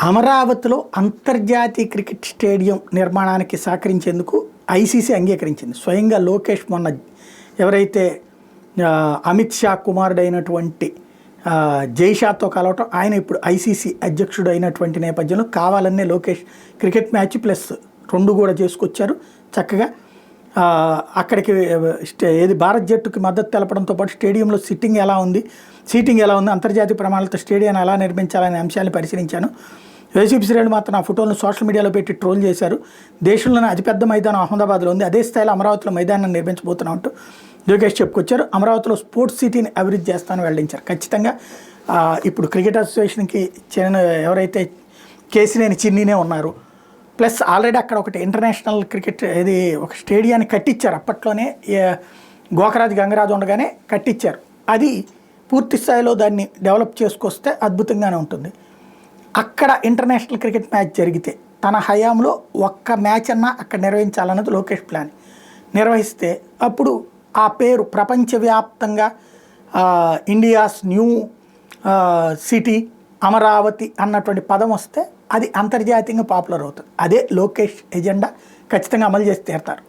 అమరావతిలో అంతర్జాతీయ cricket stadium నిర్మాణానికి సహకరించేందుకు ఐసీసీ అంగీకరించింది. స్వయంగా లోకేష్ మొన్న ఎవరైతే అమిత్ షా కుమారుడైనటువంటి జైషాతో కలవటం, ఆయన ఇప్పుడు ఐసీసీ అధ్యక్షుడు అయినటువంటి నేపథ్యంలో కావాలనే లోకేష్ క్రికెట్ మ్యాచ్ ప్లస్ రెండు కూడా చేసుకొచ్చారు. చక్కగా అక్కడికి ఏది భారత్ జట్టుకి మద్దతు తెలపడంతో పాటు స్టేడియంలో సీటింగ్ ఎలా ఉంది, అంతర్జాతీయ ప్రమాణాలతో స్టేడియాన్ని ఎలా నిర్మించాలనే అంశాన్ని పరిశీలించాను. వైసీపీ శ్రేణులు మాత్రం ఆ ఫోటోలను సోషల్ మీడియాలో పెట్టి ట్రోల్ చేశారు. దేశంలోనే అతిపెద్ద మైదానం అహ్మదాబాద్లో ఉంది, అదే స్థాయిలో అమరావతిలో మైదానాన్ని నిర్మించబోతున్నామంటూ లోకేష్ చెప్పుకొచ్చారు. అమరావతిలో స్పోర్ట్స్ సిటీని అభివృద్ధి చేస్తానని వెల్లడించారు. ఖచ్చితంగా ఇప్పుడు క్రికెట్ అసోసియేషన్కి చెందిన ఎవరైతే కేసినేని చిన్నీనే ఉన్నారు, ప్లస్ ఆల్రెడీ అక్కడ ఒకటి ఇంటర్నేషనల్ క్రికెట్ ఇది ఒక స్టేడియాన్ని కట్టించారు. అప్పట్లోనే గోకరాజు గంగరాజు ఉండగానే కట్టించారు. అది పూర్తి స్థాయిలో దాన్ని డెవలప్ చేసుకొస్తే అద్భుతంగానే ఉంటుంది. అక్కడ ఇంటర్నేషనల్ క్రికెట్ మ్యాచ్ జరిగితే తన హయాంలో ఒక్క మ్యాచ్ అన్నా అక్కడ నిర్వహించాలన్నది లోకేష్ ప్లాన్. నిర్వహిస్తే అప్పుడు ఆ పేరు ప్రపంచవ్యాప్తంగా ఇండియాస్ న్యూ సిటీ అమరావతి అన్నటువంటి పదం వస్తే అది అంతర్జాతీయంగా పాపులర్ అవుతుంది. అదే లోకేష్ ఎజెండా, ఖచ్చితంగా అమలు చేసి తీరుతారు.